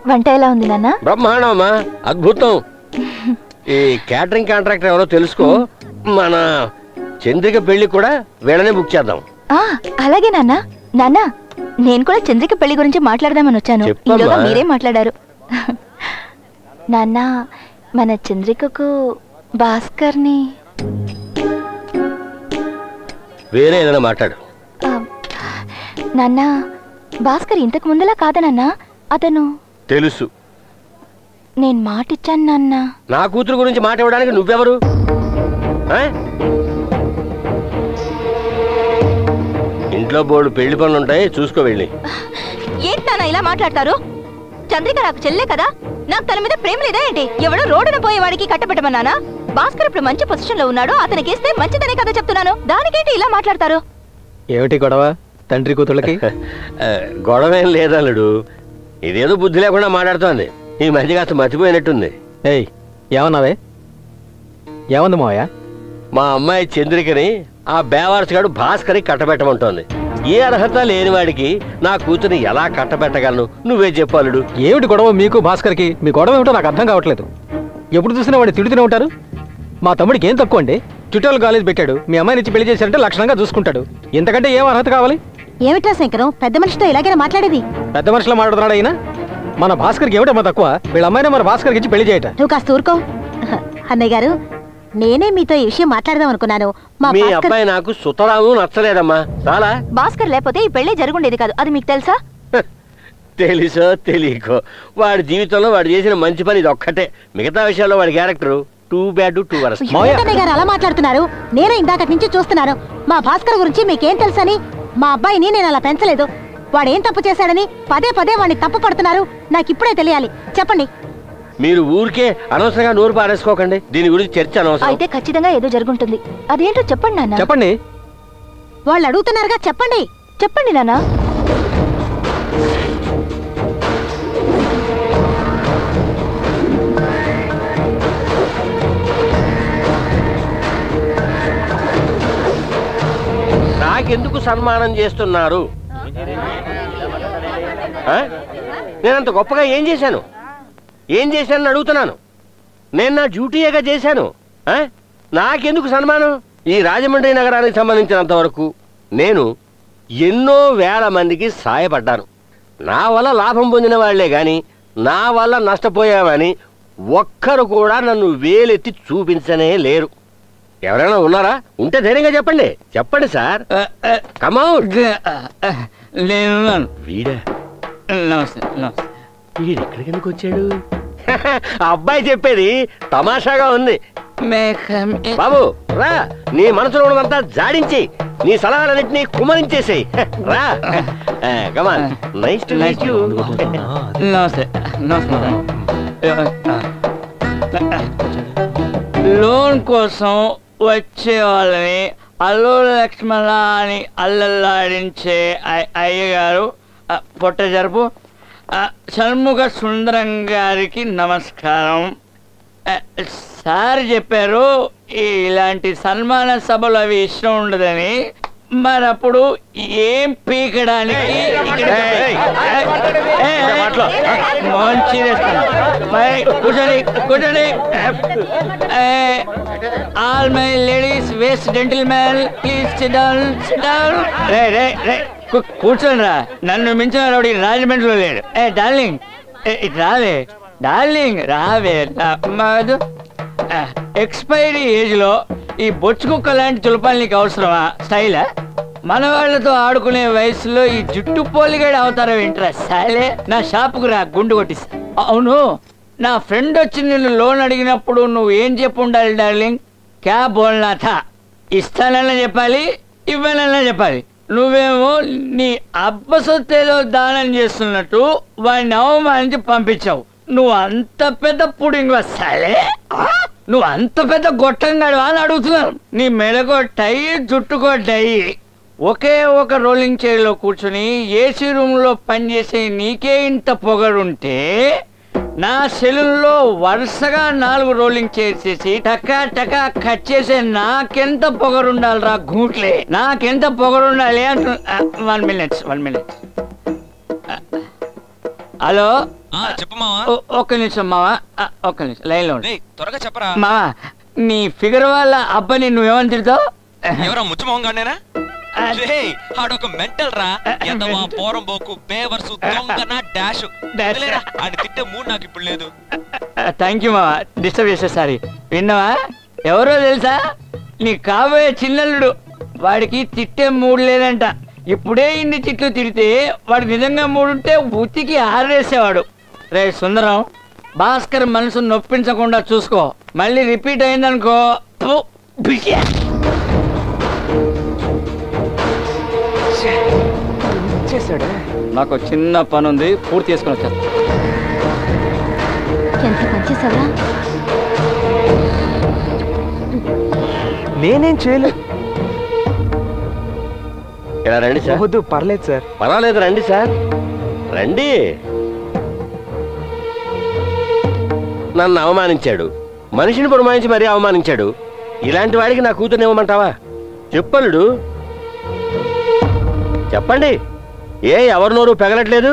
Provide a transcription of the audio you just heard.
వంట ఎలా ఉంది నాన్న? బ్రహ్మాండమ్మా, అద్భుతం. ఈ క్యాటరింగ్ కాంట్రాక్టర్ ఎవరో తెలుసుకో, మన చంద్రిక పెళ్లి కూడా వీళ్ళనే బుక్ చేద్దాం. అలాగే నాన్న. నాన్న, నేను కూడా చంద్రిక పెళ్లి గురించి మాట్లాడదామని వచ్చాను. ఈలోగా మీరే మాట్లాడారు. నాన్న, మన చంద్రికకు భాస్కర్ని వేరే ఏదైనా మాట్లాడు. నాన్న, భాస్కర్ ఇంతకు ముందులా కాదా నాన్న? అతను తెలుసు. నేను మాట ఇచ్చాను నాన్న. నా కూతురు గురించి మాట ఇవ్వడానికి నువ్వెవరు? ఇంట్లో బోర్డు పెళ్లి పనులు ఉంటాయి, చూసుకో వెళ్ళి. ఏంటి నాన్న ఇలా మాట్లాడతారు? చంద్రిక నాకు చెల్లె కదా, నాకు తన మీద ప్రేమ లేదా ఏంటి? ఎవడో రోడ్డున పోయేవాడికి కట్టబెట్టమన్నానా? భాస్కర్ ఇప్పుడు మంచి పొజిషన్ లో ఉన్నాడు, అతనికి ఇస్తే మంచిదనే కదా చెప్తున్నాను. దానికేంటి ఇలా మాట్లాడతారు? ఏమిటి గొడవ తండ్రి కూతుళ్ళకి? గొడవేం లేదల్లుడు, ఇదేదో బుద్ధి లేకుండా మాట్లాడుతోంది. ఈ మధ్య కాస్త మర్చిపోయినట్టుంది. ఏయ్, ఏమన్నావే? ఏమంది మావయ్య? మా అమ్మాయి చంద్రికని ఆ బేవారసుగాడు భాస్కర్కి కట్టబెట్టమంటోంది. ఏ అర్హత లేని వాడికి నా కూతురిని ఎలా కట్టబెట్టగలను? నువ్వే చెప్పాలుడు. ఏమిటి గొడవ మీకు భాస్కర్కి? మీ గొడవ ఏమిటో నాకు అర్థం కావట్లేదు. ఎప్పుడు చూసినా వాడిని తిడుతూనే ఉంటారు. మా తమ్ముడికి ఏం తక్కువ అండి? ట్యూటోరియల్ కాలేజ్ పెట్టాడు, మీ అమ్మాయిని ఇచ్చి పెళ్లి చేశారంటే లక్షణంగా చూసుకుంటాడు. ఇంతకంటే ఏం అర్హత కావాలి? ఏమిటా శంకరం, పెద్ద మనిషితో ఇలాగైనా మాట్లాడేది? పెద్ద మనిషిలో మాట్లాడుతున్నాడు అయినా. మన భాస్కర్కి ఏమిటమ్మా తక్కువ? వీళ్ళ అమ్మాయినే మన భాస్కర్కి ఇచ్చి పెళ్లి చేయట. నువ్వు కాస్త ఊరుకో అన్నయ్య గారు. నేనే మీతో ఈ విషయం మాట్లాడదాం అనుకున్నాను. మీ అబ్బాయి నాకు సుతరాము నచ్చలేదమ్మా. చాలా భాస్కర్ లేకపోతే ఈ పెళ్లి జరుగుండేది కాదు, అది మీకు తెలుసా? తెలుసో తెలియకో వాడి జీవితంలో వాడు చేసిన మంచి పని ఇది ఒక్కటే. మిగతా విషయాల్లో వాడి character too bad two worst. గారు అలా మాట్లాడుతున్నారు. నేనే ఇందాక నుంచి చూస్తున్నాను. మా భాస్కర్ గురించి మీకేం తెలుసని? మా అబ్బాయిని నేను అలా పెంచలేదు. వాడేం తప్పు చేశాడని పదే పదే వాడిని తప్పు పడుతున్నారు. నాకు ఇప్పుడే తెలియాలి, చెప్పండి. మీరు ఊరికే అనవసరంగా నోరు పారేసుకోకండి. దీని గురించి చర్చ అనవసరం. అయితే ఖచ్చితంగా ఏదో జరుగుంటుంది. అదేంటో చెప్పండి నాన్న. చెప్పండి. వాళ్ళు అడుగుతున్నారుగా, చెప్పండి. చెప్పండి నాన్న. నాకెందుకు సన్మానం చేస్తున్నారు? నేనంత గొప్పగా ఏం చేశాను? ఏం చేశానని అడుగుతున్నాను. నేను నా డ్యూటీగా చేశాను. నాకెందుకు సన్మానం? ఈ రాజమండ్రి నగరానికి సంబంధించినంత వరకు నేను ఎన్నో వేల మందికి సాయపడ్డాను. నా వల్ల లాభం పొందిన వాళ్లే గాని నా వల్ల నష్టపోయామని ఒక్కరు కూడా నన్ను వేలెత్తి చూపించనే లేరు. ఎవరైనా ఉన్నారా? ఉంటే ధైర్యంగా చెప్పండి. చెప్పండి సార్. కమౌట్. నేను వీడా? వీడు ఎక్కడికి ఎందుకు వచ్చాడు? అబ్బాయి చెప్పేది తమాషాగా ఉంది. బాబు రా, నీ మనసులో ఉన్నదంతా జాడించి నీ సలహాలన్నింటినీ కుమరించేసేయి. రా come on. Nice to meet you. నమస్తే. లోన్ కోసం వచ్చే వాళ్ళని అల్లు లక్ష్మణ అని అల్లల్లాడించే అయ్యగారు పొట్ట జరుపు షణ్ముఖ సుందరం గారికి నమస్కారం. సార్ చెప్పారు ఇలాంటి సన్మాన సభలు అవి ఇష్టం ఉండదని. మరప్పుడు ఏం పీకడానికి కూర్చోండి కూర్చోండి. All my ladies waste gentlemen please sit down, sit down. కూర్చోండి రా. నన్ను మించిన రావుడి రాజమండ్రిలో లేడు. డార్లింగ్ ఇటు రావే. డార్లింగ్ రావే. మధు, ఎక్స్పైరీ ఏజ్ లో ఈ బొచ్చు కుక్క లాంటి చులపాలు నీకు అవసరమా? స్టైలా? మన వాళ్లతో ఆడుకునే వయసులో ఈ జుట్టు పోలిగాడు అవతారం ఏంట్రా? సాలే, నా షాపుకు రా, గుండు కొట్టిస్తా. అవును, నా ఫ్రెండ్ వచ్చి నిన్ను లోన్ అడిగినప్పుడు నువ్వు ఏం చెప్పు ఉండాలి డార్లింగ్? క్యా బోల్నా థా? ఇస్తానన్నా చెప్పాలి, ఇవ్వాలన్నా చెప్పాలి. నువ్వేమో నీ అబ్బ సొత్తేదో దానం చేస్తున్నట్టు వాడిని అవమానించి పంపించావు. నువ్వు అంత పెద్ద పుడింగ్ వస్తాలే, నువ్వు అంత పెద్ద గొట్టంగాడు అని అడుగుతున్నాను. నీ మెడకో టై, జుట్టుకో టై. ఒకే ఒక రోలింగ్ చైర్లో కూర్చుని ఏసీ రూమ్లో పనిచేసే నీకే ఇంత పొగరుంటే నా సెలూన్లో వరుసగా 4 రోలింగ్ చైర్స్ చేసి టకా టకా కట్ చేసే నాకెంత పొగరుండాలిరా గూట్లే, నాకెంత పొగరుండాలి అంటు. 1 minute. హలో చెప్పు మావా. ఒక్క నిమిషం మావా, ఒక్క నిమిషం లైన్లో ఉండు. త్వరగా చెప్పరా. మావా, నీ ఫిగర్ వాళ్ళ అబ్బాయిని నువ్వేమని తిడతావు? ఎవరా ముచ్చమోహంగానేనా? ఆడొక మెంటల్ రా, ఎదవా, పోరంబోకు, బేవర్సు, దొంగన, డాష్. ఆయన తిట్టే మూడు నాకు ఇప్పుడు లేదు. థ్యాంక్ యూ మావా, డిస్టర్బ్ చేసేసారి. విన్నావా? ఎవరో తెలుసా? నీ కాబోయే చిన్నల్లుడు. వాడికి తిట్టే మూడు లేదంట. ఇప్పుడే ఇన్ని తిట్లు తిడితే వాడు నిజంగా మూడుంటే ఉతికి ఆరేసేవాడు. రే సుందరం, భాస్కర్ మనసు నొప్పించకుండా చూసుకో. మళ్ళీ రిపీట్ అయిందనుకో. నాకు చిన్న పని ఉంది, పూర్తి చేసుకుని వచ్చాను. ఎంత పనిచేసావా? నేనేం చేయలేదు. ఇలా రండి సార్. వద్దు, పర్లేదు సార్. పర్వాలేదు, రండి సార్, రండి. నన్ను అవమానించాడు, మనిషిని పురమాయించి మరీ అవమానించాడు. ఇలాంటి వాడికి నా కూతుర్ని ఇవ్వమంటావా? చెప్పలుడు, చెప్పండి. ఎవరి నోరు పెగలట్లేదు?